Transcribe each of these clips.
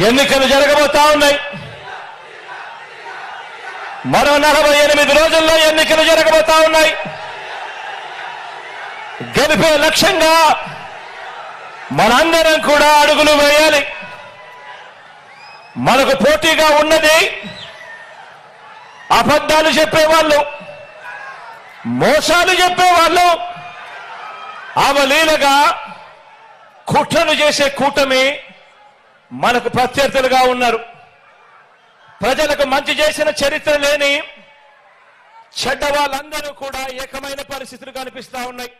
ఎన్నికలు జరగబోతా ఉన్నాయి. మరో 48 రోజుల్లో ఎన్నికలు జరగబోతా ఉన్నాయి. గెలిపే లక్ష్యంగా మనందరం కూడా అడుగులు వేయాలి. మనకు పోటీగా ఉన్నది అబద్ధాలు చెప్పేవాళ్ళు, మోసాలు చెప్పేవాళ్ళు, అవలీలగా కుట్రలు చేసే కూటమి మనకు ప్రత్యర్థులుగా ఉన్నారు. ప్రజలకు మంచి చేసిన చరిత్ర లేని చెడ్డ వాళ్ళందరూ కూడా ఏకమైన పరిస్థితులు కనిపిస్తా ఉన్నాయి.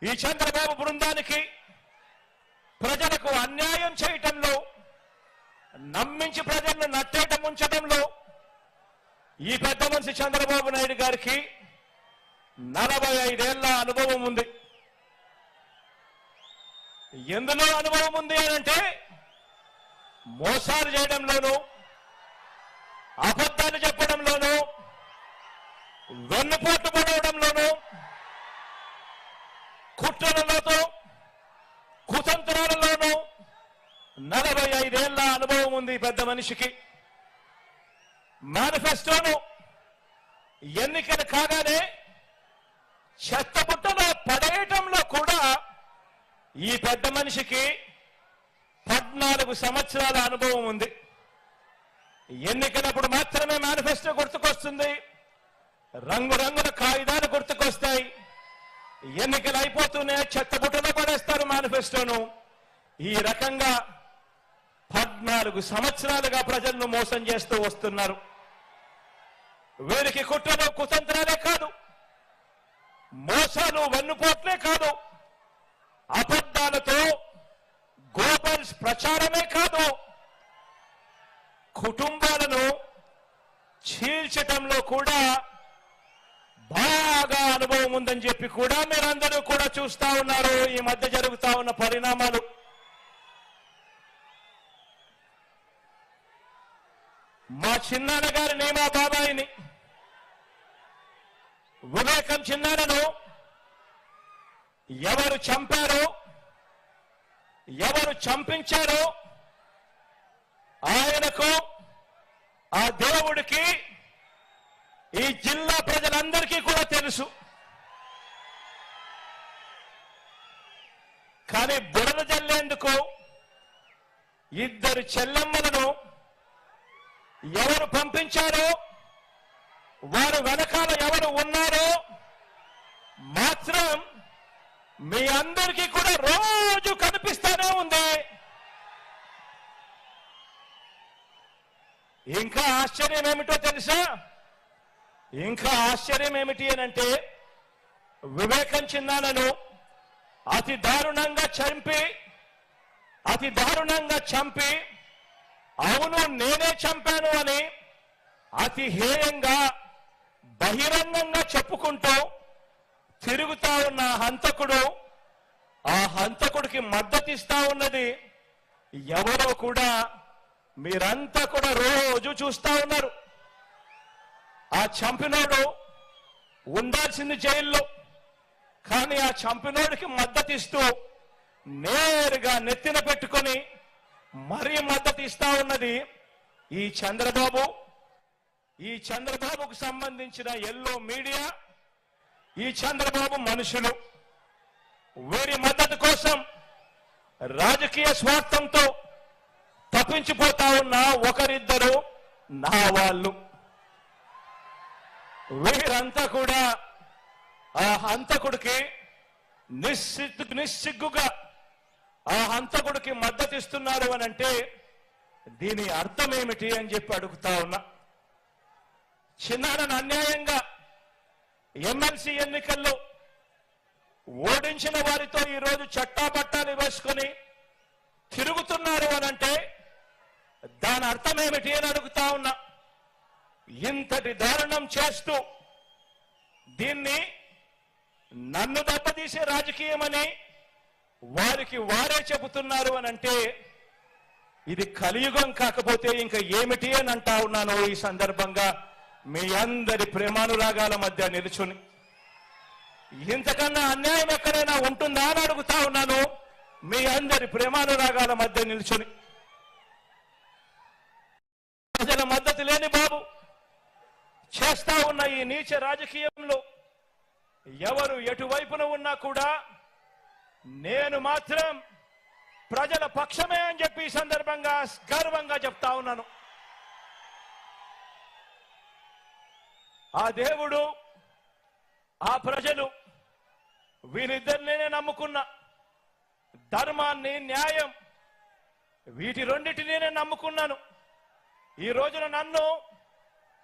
ఈ చంద్రబాబు బృందానికి ప్రజలకు అన్యాయం చేయటంలో, నమ్మించి ప్రజలను నట్టేట ముంచడంలో ఈ పెద్ద మనిషి చంద్రబాబు నాయుడు గారికి 45 ఏళ్ల అనుభవం ఉంది. ఎందులో అనుభవం ఉంది అంటే మోసాలు చేయడంలోనూ, అబద్ధాలు చెప్పడంలోనూ, వెన్నుపోటు పడవడంలోనూ, కుట్రలతో కుతంత్రాలలోనూ 45 ఏళ్ల అనుభవం ఉంది పెద్ద మనిషికి. మేనిఫెస్టోను ఎన్నికలు కాగానే చెత్తబుట్టలో పడేయటంలో కూడా ఈ పెద్ద మనిషికి 14 సంవత్సరాల అనుభవం ఉంది. ఎన్నికలప్పుడు మాత్రమే మేనిఫెస్టో గుర్తుకొస్తుంది, రంగురంగుల కాగితాలు గుర్తుకొస్తాయి. ఎన్నికలు అయిపోతూనే చెత్తబుట్టలో పడేస్తారు మేనిఫెస్టోను. ఈ రకంగా 14 సంవత్సరాలుగా ప్రజలను మోసం చేస్తూ వస్తున్నారు. వీరికి కుట్రలు కుతంత్రాలే కాదు, మోసాలు వెన్నుపోట్లే కాదు, అబద్ధాలతో గోబల్స్ ప్రచారమే కాదు, కుటుంబాలను చీల్చటంలో కూడా బాగా అనుభవం ఉందని చెప్పి కూడా మీరందరూ కూడా చూస్తా ఉన్నారు. ఈ మధ్య జరుగుతా ఉన్న పరిణామాలు. మా చిన్నాన్న గారిని, మా బాబాయిని, వివేకం చిన్నాన్నను ఎవరు చంపారో, ఎవరు చంపించారో ఆయనకు, ఆ దేవుడికి, ఈ జిల్లా ప్రజలందరికీ కూడా తెలుసు. కానీ బురద జల్లేందుకు ఇద్దరు చెల్లెమ్మలను ఎవరు పంపించారో, వారు వెనకాల ఎవరు ఉన్నారో మాత్రం మీ అందరికీ కూడా రోజు కనిపిస్తానే ఉంది. ఇంకా ఆశ్చర్యం ఏమిటో తెలుసా? ఇంకా ఆశ్చర్యం ఏమిటి అనంటే, వివేకం చిన్నాన్నను అతి దారుణంగా చంపి అవును నేనే చంపాను అని అతి హేయంగా బహిరంగంగా చెప్పుకుంటూ తిరుగుతా ఉన్న హంతకుడు, ఆ హంతకుడికి మద్దతిస్తా ఉన్నది ఎవరో కూడా మీరంతా కూడా రోజు చూస్తా ఉన్నారు. ఆ చంపినోడు ఉండాల్సింది జైల్లో, కానీ ఆ చంపినోడికి మద్దతిస్తూ నేరుగా నెత్తిన పెట్టుకొని మరీ మద్దతిస్తా ఉన్నది ఈ చంద్రబాబు, ఈ చంద్రబాబుకు సంబంధించిన ఎల్లో మీడియా, ఈ చంద్రబాబు మనుషులు. వీరి మద్దతు కోసం రాజకీయ స్వార్థంతో తప్పించిపోతా ఉన్న ఒకరిద్దరు నా వాళ్ళు. వీరంతా కూడా ఆ హంతకుడికి నిస్సిగ్గుగా ఆ హంతకుడికి మద్దతిస్తున్నారు అని అంటే దీని అర్థం ఏమిటి అని చెప్పి అడుగుతా ఉన్నా. చిన్నాన్నను అన్యాయంగా ఎమ్మెల్సీ ఎన్నికల్లో ఓడించిన వారితో ఈరోజు చట్టాపట్టాలు వేసుకొని తిరుగుతున్నారు అనంటే దాని అర్థం ఏమిటి అని అడుగుతా ఉన్నా. ఇంతటి దారుణం చేస్తూ దీన్ని నన్ను దెబ్బతీసే రాజకీయమని వారికి వారే చెబుతున్నారు అనంటే ఇది కలియుగం కాకపోతే ఇంకా ఏమిటి అని అంటా ఉన్నాను. ఈ సందర్భంగా మీ అందరి ప్రేమానురాగాల మధ్య నిలుచుని ఇంతకన్నా అన్యాయం ఎక్కడైనా ఉంటుందా అని అడుగుతా ఉన్నాను. మీ అందరి ప్రేమానురాగాల మధ్య నిల్చుని చిత్తశుద్ధి లేని బాబు చేస్తా ఉన్న ఈ నీచ రాజకీయంలో ఎవరు ఎటువైపున ఉన్నా కూడా నేను మాత్రం ప్రజల పక్షమే అని చెప్పి ఈ సందర్భంగా గర్వంగా చెప్తా ఉన్నాను. ఆ దేవుడు, ఆ ప్రజలు వీరిద్దరినే నమ్ముకున్న ధర్మాన్ని, న్యాయం, వీటి రెండింటినీ నేను నమ్ముకున్నాను. ఈ రోజున నన్ను,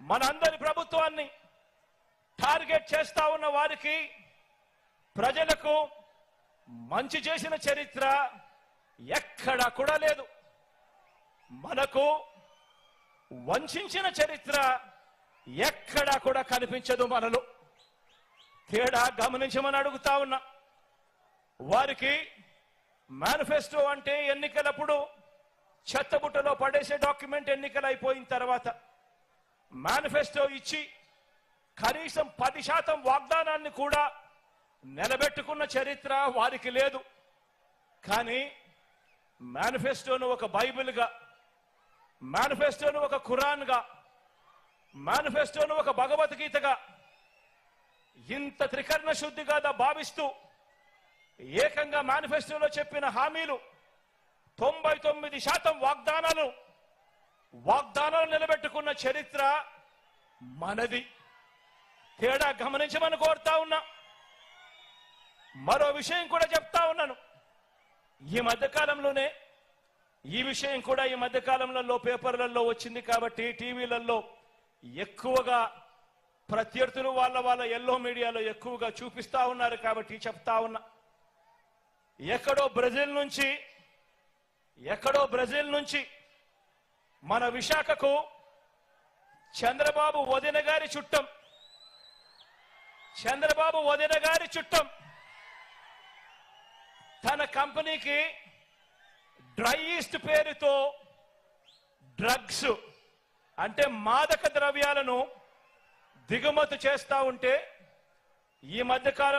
మనందరి ప్రభుత్వాన్ని టార్గెట్ చేస్తా ఉన్న వారికి, ప్రజలకు మంచి చేసిన చరిత్ర ఎక్కడా కూడా లేదు. మనకు వంచిన చరిత్ర ఎక్కడా కూడా కనిపించదు. మనలో తేడా గమనించమని అడుగుతా ఉన్నా. వారికి మేనిఫెస్టో అంటే ఎన్నికలప్పుడు చెత్తబుట్టలో పడేసే డాక్యుమెంట్. ఎన్నికలు అయిపోయిన తర్వాత మేనిఫెస్టో ఇచ్చి కనీసం 10% వాగ్దానాన్ని కూడా నిలబెట్టుకున్న చరిత్ర వారికి లేదు. కానీ మేనిఫెస్టోను ఒక బైబిల్గా, మేనిఫెస్టోను ఒక ఖురాన్గా, మేనిఫెస్టోను ఒక భగవద్గీతగా ఇంత త్రికరణ శుద్ధిగా భావిస్తూ ఏకంగా మేనిఫెస్టోలో చెప్పిన హామీలు 99% వాగ్దానాలు నిలబెట్టుకున్న చరిత్ర మనది. తేడా గమనించమని కోరుతా ఉన్నా. మరో విషయం కూడా చెప్తా ఉన్నాను. ఈ మధ్యకాలంలోనే ఈ విషయం కూడా ఈ మధ్యకాలంలో పేపర్లలో వచ్చింది కాబట్టి టీవీలలో ఎక్కువగా ప్రత్యర్థులు వాళ్ళ ఎల్లో మీడియాలో ఎక్కువగా చూపిస్తా ఉన్నారు కాబట్టి చెప్తా ఉన్నా. ఎక్కడో బ్రెజిల్ నుంచి మన విశాఖకు చంద్రబాబు వదిన గారి చుట్టం తన కంపెనీకి డ్రై ఈస్ట్ పేరుతో డ్రగ్స్ అంటే మాదక ద్రవ్యాలను దిగుమతి చేస్తా ఉంటే ఈ మధ్యకాలం